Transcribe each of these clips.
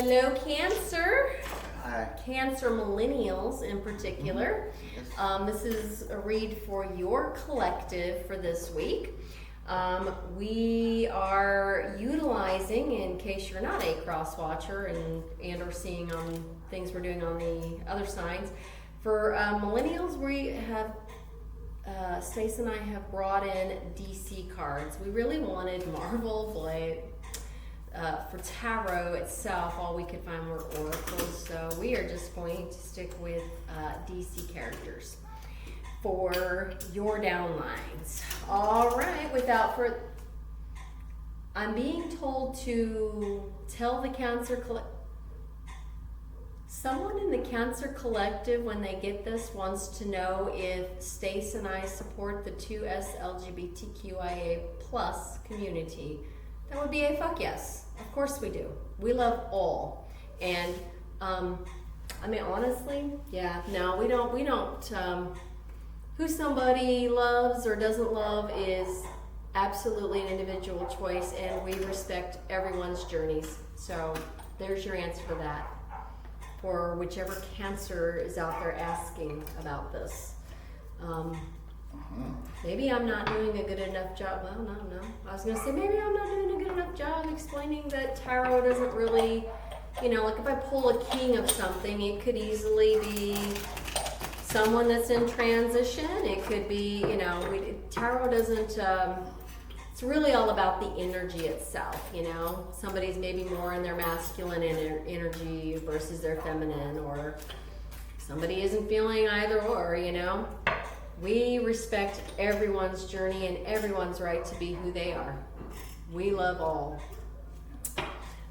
Hello, Cancer. Hi. Cancer millennials in particular. This is a read for your collective for this week. We are utilizing, in case you're not a cross watcher and or seeing on things we're doing on the other signs, for millennials we have Stace and I have brought in DC cards. We really wanted Marvel, but for tarot itself, all we could find were oracles, so we are just going to stick with DC characters for your downlines. All right, I'm being told to tell the Cancer someone in the Cancer Collective, when they get this, wants to know if Stace and I support the 2S LGBTQIA plus community. That would be a fuck yes. Of course we do. We love all. And I mean, honestly, yeah, no, we don't who somebody loves or doesn't love is absolutely an individual choice, and we respect everyone's journeys. So there's your answer for that, for whichever Cancer is out there asking about this. Maybe I'm not doing a good enough job. Well, no. I was going to say maybe I'm not doing a good enough job explaining that tarot doesn't really, like if I pull a king of something, it could easily be someone that's in transition. It could be, tarot doesn't, it's really all about the energy itself, Somebody's maybe more in their masculine energy versus their feminine, or somebody isn't feeling either or, We respect everyone's journey and everyone's right to be who they are. We love all.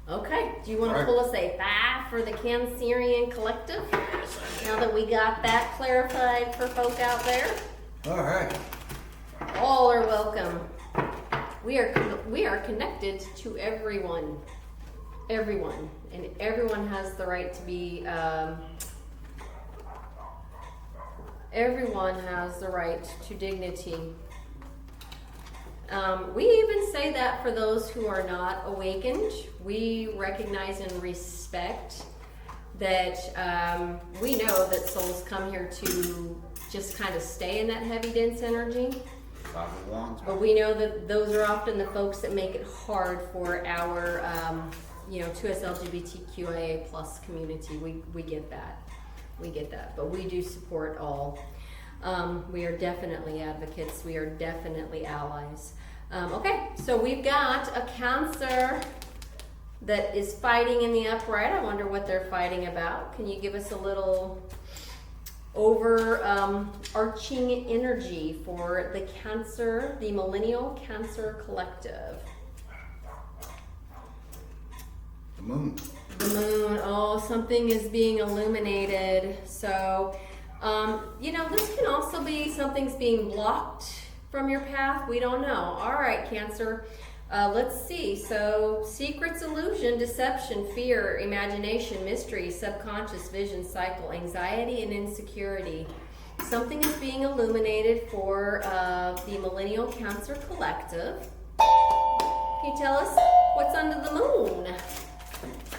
Okay, do you want to pull us a 5 for the Cancerian Collective? Now that we got that clarified for folk out there. All right. All are welcome. We are connected to everyone. Everyone. And everyone has the right to be... Everyone has the right to dignity. We even say that for those who are not awakened. We recognize and respect that we know that souls come here to just kind of stay in that heavy, dense energy. But we know that those are often the folks that make it hard for our, 2S LGBTQIA plus community. We get that. We get that, but we do support all. We are definitely advocates. We are definitely allies. Okay, so we've got a Cancer that is fighting in the upright. I wonder what they're fighting about. Can you give us a little arching energy for the Cancer, the Millennial Cancer Collective? The moon. The moon. Oh, something is being illuminated. So, this can also be something's being blocked from your path. We don't know. All right, Cancer. Let's see. So, secrets, illusion, deception, fear, imagination, mystery, subconscious, vision, cycle, anxiety, and insecurity. Something is being illuminated for the Millennial Cancer Collective. Can you tell us what's under the moon?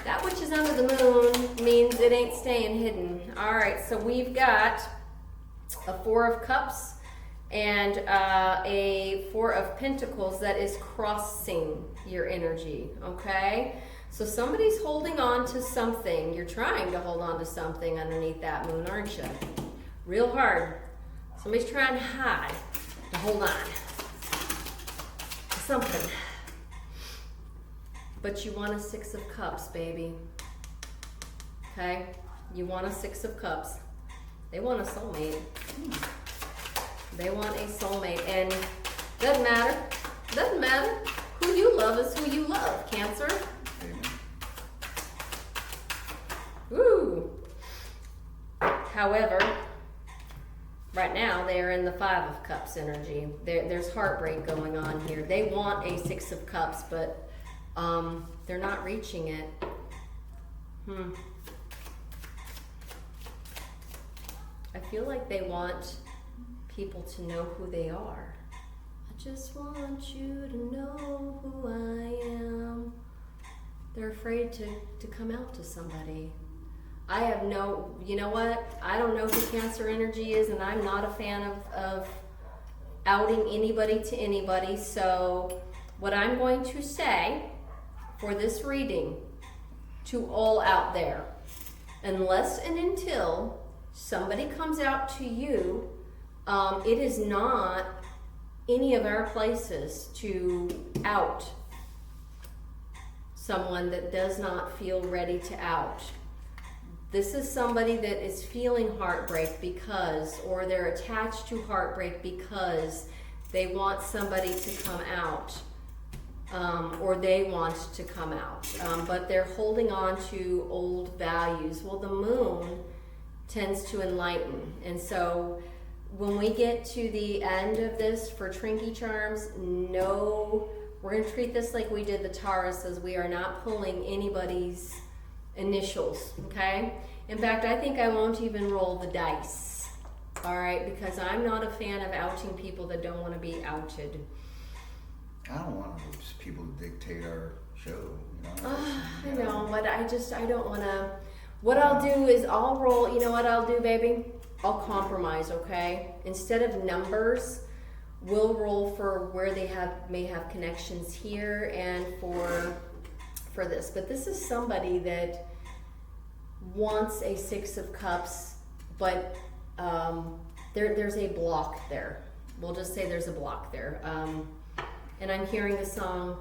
That which is under the moon means it ain't staying hidden. All right, so we've got a 4 of Cups and a 4 of Pentacles that is crossing your energy, okay? So somebody's holding on to something. You're trying to hold on to something underneath that moon, aren't you? Real hard. Somebody's trying hard to hold on to something. But you want a 6 of Cups, baby. Okay? You want a 6 of Cups. They want a soulmate. They want a soulmate. And doesn't matter. Doesn't matter. Who you love is who you love, Cancer. Amen. Woo! However, right now they're in the 5 of Cups energy. There's heartbreak going on here. They want a 6 of Cups, but they're not reaching it. I feel like they want people to know who they are. I just want you to know who I am. they're afraid to come out to somebody. I have no, you know what? I don't know who Cancer energy is, and I'm not a fan of outing anybody to anybody. So what I'm going to say for this reading to all out there, unless and until somebody comes out to you, it is not any of our places to out someone that does not feel ready to out. This is somebody that is feeling heartbreak because, or they're attached to heartbreak because they want somebody to come out, or they want to come out, but they're holding on to old values. Well, the moon tends to enlighten, and so when we get to the end of this for Trinky Charms, no, we're going to treat this like we did the Taurus, as we are not pulling anybody's initials, okay? In fact, I think I won't even roll the dice, all right? Because I'm not a fan of outing people that don't want to be outed. I don't want those people to dictate our show, you know? I know, but I don't want to. What I'll do is I'll roll, you know what I'll do, baby? I'll compromise, okay? Instead of numbers, we'll roll for where they may have connections here and for this. But this is somebody that wants a Six of Cups, but there's a block there. We'll just say there's a block there. And I'm hearing the song,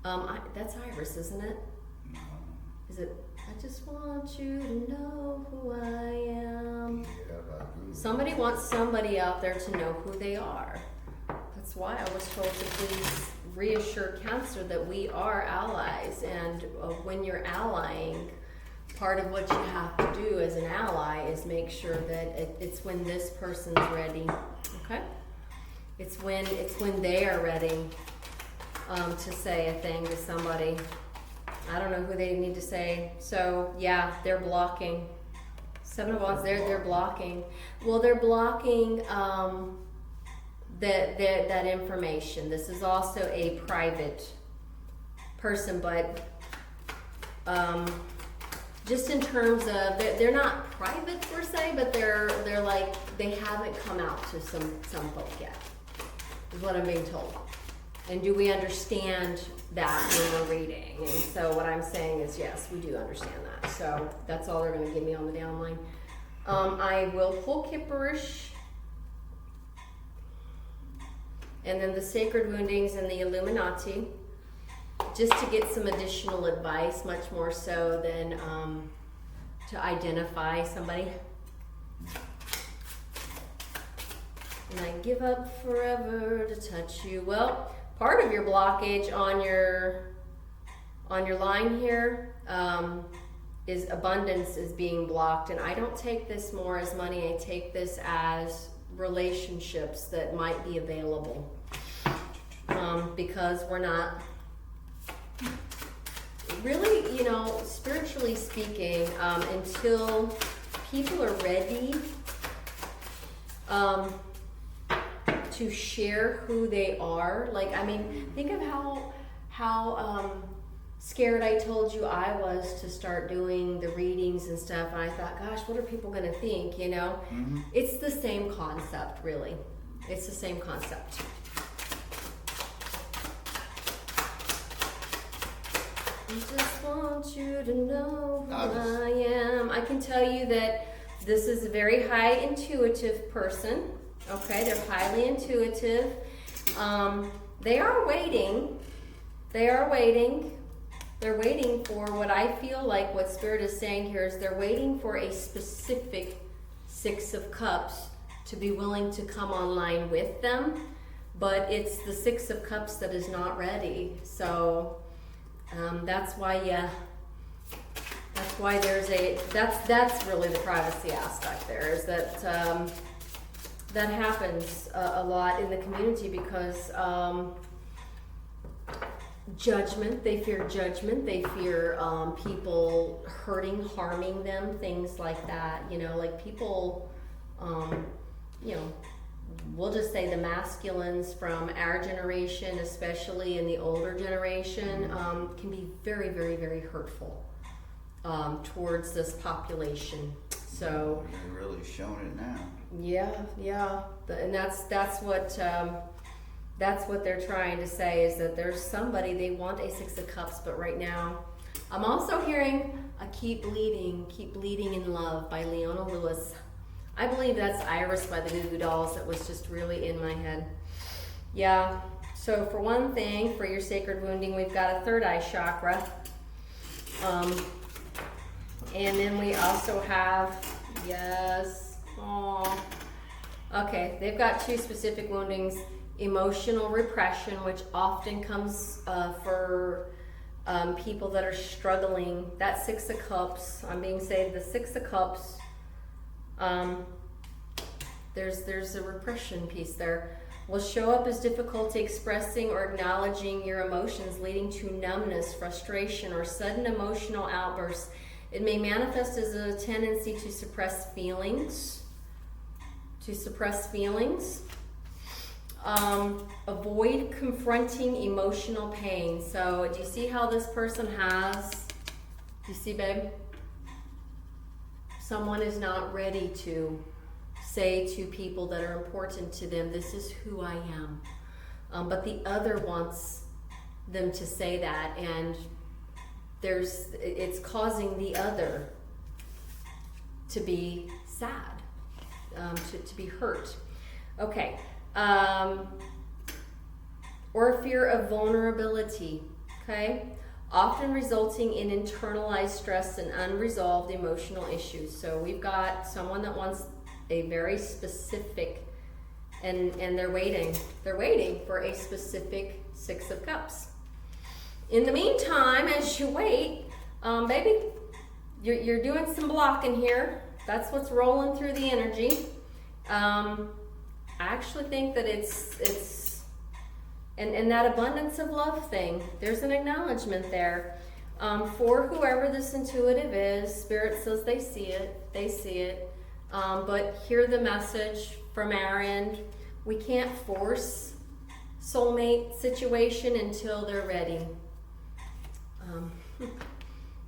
that's Iris, isn't it? No. Is it, I just want you to know who I am. Yeah, I agree. Somebody wants somebody out there to know who they are. That's why I was told to please reassure Cancer that we are allies. And when you're allying, part of what you have to do as an ally is make sure that it's when this person's ready, okay? It's when they are ready to say a thing to somebody. I don't know who they need to say. So yeah, they're blocking. Seven of Wands, they're blocking. Well, they're blocking that information. This is also a private person, but just in terms of they're not private per se, but they're like they haven't come out to some folk yet, is what I'm being told. And do we understand that when we're reading? And so what I'm saying is yes, we do understand that. So that's all they're going to give me on the downline. I will pull Kipperish, and then the Sacred Woundings and the Illuminati, just to get some additional advice, much more so than to identify somebody. And I give up forever to touch you. Well, part of your blockage on your line here is abundance is being blocked, and I don't take this more as money. I take this as relationships that might be available, because we're not really, spiritually speaking, until people are ready to share who they are. Like, I mean, think of how scared I told you I was to start doing the readings and stuff, and I thought, gosh, what are people going to think, Mm-hmm. It's the same concept, really. It's the same concept. I just want you to know who I am. I can tell you that this is a very high intuitive person. Okay, they're highly intuitive. They are waiting. They're waiting for what I feel like what Spirit is saying here is they're waiting for a specific Six of Cups to be willing to come online with them. But it's the Six of Cups that is not ready. So that's why there's that's really the privacy aspect there, is that that happens a lot in the community because judgment, they fear people harming them, things like that, like people we'll just say the masculines from our generation, especially in the older generation, can be very, very, very hurtful towards this population. So they're really showing it now. yeah, and that's what they're trying to say, is that there's somebody, they want a Six of Cups, but right now, I'm also hearing a Keep Bleeding in Love by Leona Lewis. I believe that's Iris by the Goo Goo Dolls. That was just really in my head. Yeah, so for one thing, for your sacred wounding, we've got a third eye chakra. And then we also have, yes, oh, okay, they've got two specific woundings. Emotional repression, which often comes for people that are struggling. That Six of Cups, I'm being saved, the Six of Cups, there's a repression piece there. Will show up as difficulty expressing or acknowledging your emotions, leading to numbness, frustration, or sudden emotional outbursts. It may manifest as a tendency to suppress feelings. Avoid confronting emotional pain. So do you see how this person has, do you see, babe? Someone is not ready to say to people that are important to them, this is who I am. But the other wants them to say that, and it's causing the other to be sad, to be hurt. Okay. Or fear of vulnerability, okay? Often resulting in internalized stress and unresolved emotional issues. So we've got someone that wants a very specific, and they're waiting for a specific Six of Cups. In the meantime, as you wait, baby, you're doing some blocking here. That's what's rolling through the energy. I actually think that it's and that abundance of love thing, there's an acknowledgement there. For whoever this intuitive is, Spirit says they see it. But hear the message from our end. We can't force soulmate situation until they're ready.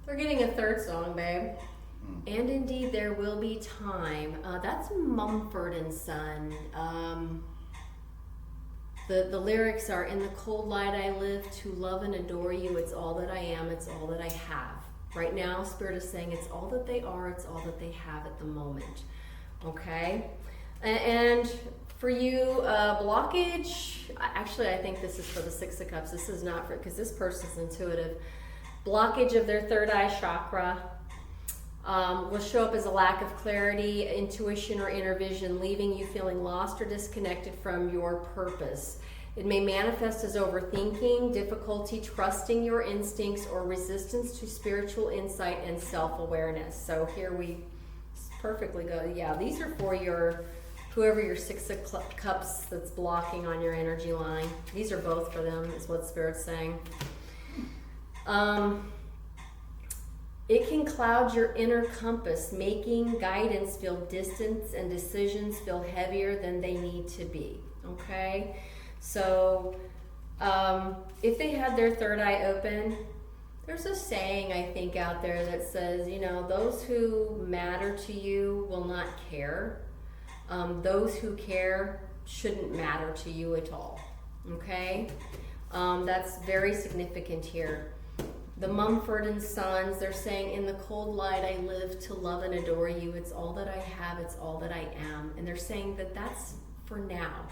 We're getting a third song, babe. And indeed there will be time. That's Mumford and Son. The lyrics are, in the cold light I live, to love and adore you. It's all that I am, it's all that I have. Right now, Spirit is saying it's all that they are, it's all that they have at the moment. Okay? And for you, blockage, actually I think this is for the Six of Cups. This is not for, because this person's intuitive. Blockage of their third eye chakra will show up as a lack of clarity, intuition, or inner vision, leaving you feeling lost or disconnected from your purpose. It may manifest as overthinking, difficulty trusting your instincts, or resistance to spiritual insight and self-awareness. So here we perfectly go. Yeah, these are for your, whoever your Six of Cups that's blocking on your energy line. These are both for them, is what Spirit's saying. It can cloud your inner compass, making guidance feel distant and decisions feel heavier than they need to be, okay? So if they had their third eye open, there's a saying, I think, out there that says, you know, those who matter to you will not care. Those who care shouldn't matter to you at all, okay? That's very significant here. The Mumford and Sons, they're saying, in the cold light I live, to love and adore you. It's all that I have, it's all that I am. And they're saying that that's for now.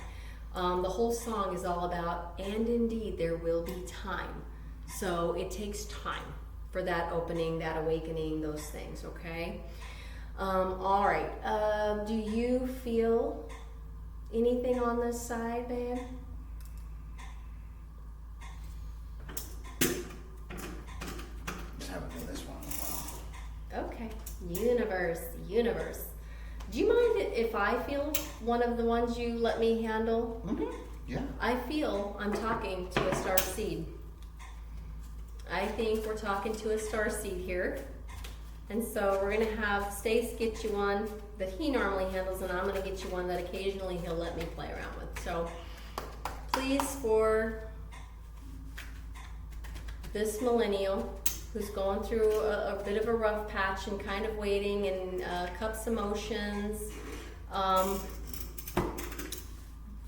The whole song is all about, and indeed there will be time. So it takes time for that opening, that awakening, those things, okay? All right, do you feel anything on this side, babe? Okay, universe. Do you mind if I feel one of the ones you let me handle? Mm-hmm. Yeah. I feel I'm talking to a star seed. I think we're talking to a star seed here. And so we're gonna have Stace get you one that he normally handles, and I'm gonna get you one that occasionally he'll let me play around with. So please, for this millennial who's going through a bit of a rough patch and kind of waiting and cups emotions,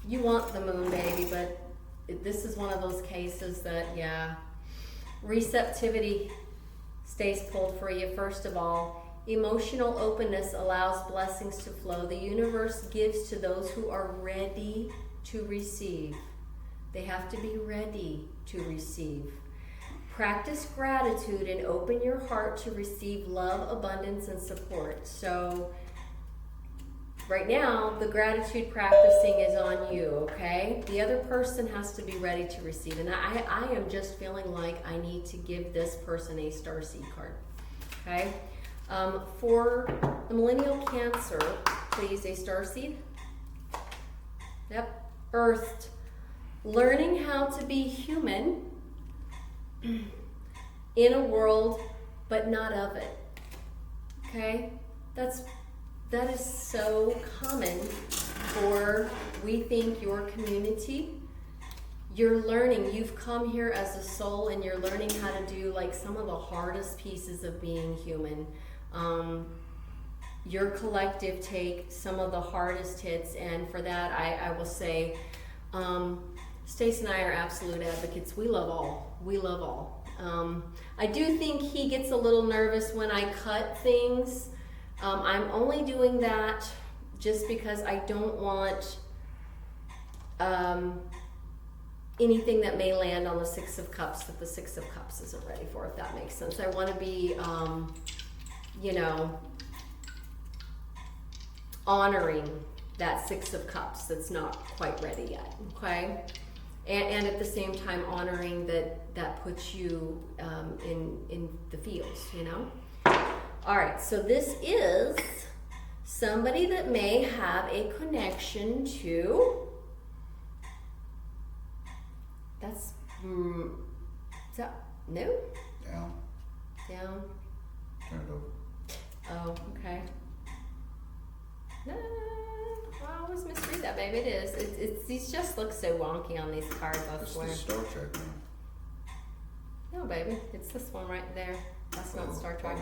you want the moon, baby, but this is one of those cases that, yeah, receptivity stays pulled for you. First of all, emotional openness allows blessings to flow. The universe gives to those who are ready to receive. They have to be ready to receive. Practice gratitude and open your heart to receive love, abundance, and support. So right now, the gratitude practicing is on you, okay? The other person has to be ready to receive. And I am just feeling like I need to give this person a starseed card, okay? For the millennial Cancer, please, a starseed. Yep, Earthed. Learning how to be human in a world, but not of it, okay? That is so common for, we think, your community. You're learning, you've come here as a soul and you're learning how to do like some of the hardest pieces of being human. Your collective take some of the hardest hits, and for that I will say, Stace and I are absolute advocates. We love all. We love all. I do think he gets a little nervous when I cut things. I'm only doing that just because I don't want anything that may land on the Six of Cups that the Six of Cups isn't ready for, if that makes sense. I want to be, you know, honoring that Six of Cups that's not quite ready yet, okay? And at the same time honoring that puts you in the fields, you know? All right, so this is somebody that may have a connection to, that's, is that, no? Down. Down. Turn it over. Oh, okay. No, I always misread that, baby. It is. It's these just look so wonky on these cards, I It's swear. the Star Trek one. No, baby, it's this one right there. That's not Star Trek.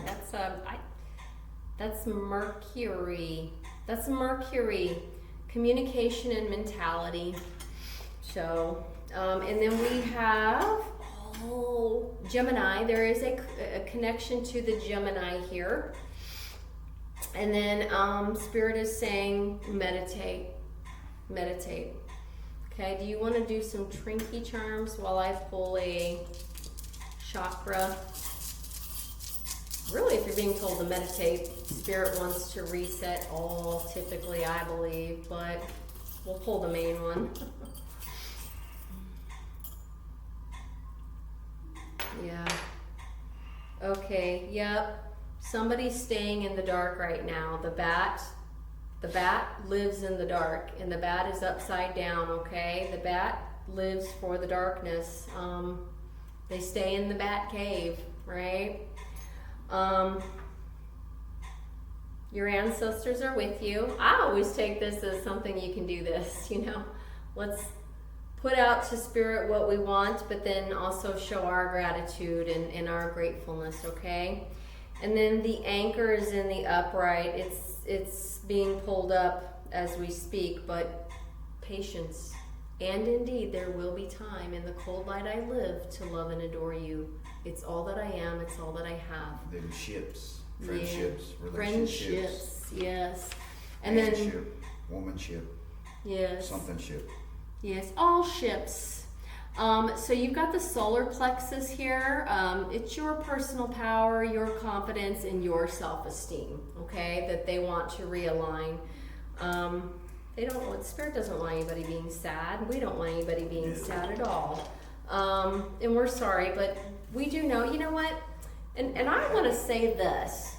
That's Mercury. That's Mercury. Communication and mentality. So, and then we have Gemini. There is a connection to the Gemini here. And then Spirit is saying meditate. Meditate. Okay, do you want to do some trinky charms while I pull a chakra? Really, if you're being told to meditate, Spirit wants to reset all, typically, I believe, but we'll pull the main one. Yeah. Okay, yep. Somebody's staying in the dark right now. The bat lives in the dark, and the bat is upside down, okay? The bat lives for the darkness. They stay in the bat cave, right? Your ancestors are with you. I always take this as something you can do this, you know. Let's put out to Spirit what we want, but then also show our gratitude and our gratefulness, okay? And then the anchor is in the upright. It's being pulled up as we speak, but patience. And indeed, there will be time in the cold light I live to love and adore you. It's all that I am. It's all that I have. Then ships, friendships, Yeah. relationships. Friendships, yes. And then, manship, womanship, yes. something ship. Yes, all ships. So you've got the solar plexus here. It's your personal power, your confidence, and your self-esteem, okay, that they want to realign. They don't want, Spirit doesn't want anybody being sad. We don't want anybody being sad at all. And we're sorry, but we do know, you know what? And I want to say this.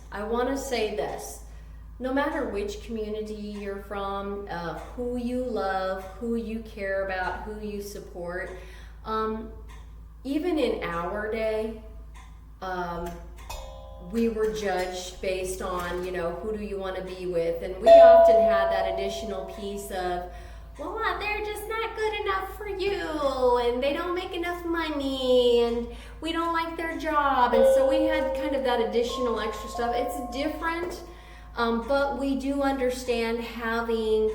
No matter which community you're from, who you love, who you care about, who you support, even in our day, we were judged based on, who do you want to be with? And we often had that additional piece of, well, they're just not good enough for you, and they don't make enough money, and we don't like their job. And so we had kind of that additional extra stuff. It's different, but we do understand having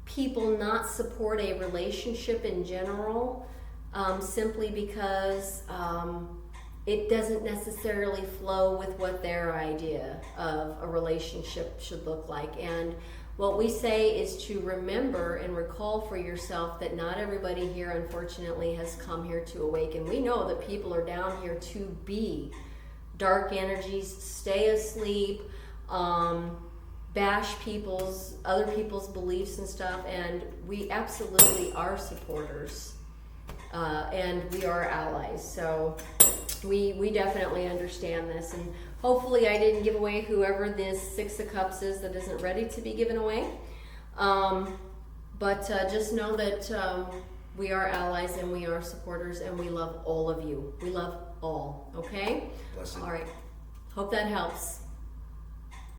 people not support a relationship in general, simply because it doesn't necessarily flow with what their idea of a relationship should look like. And what we say is to remember and recall for yourself that not everybody here, unfortunately, has come here to awaken. We know that people are down here to be dark energies, stay asleep, bash other people's beliefs and stuff, and we absolutely are supporters, and we are allies. So we definitely understand this, and hopefully I didn't give away whoever this Six of Cups is that isn't ready to be given away. But just know that we are allies and we are supporters, and we love all of you. We love all, okay? Blessing. All right. Hope that helps.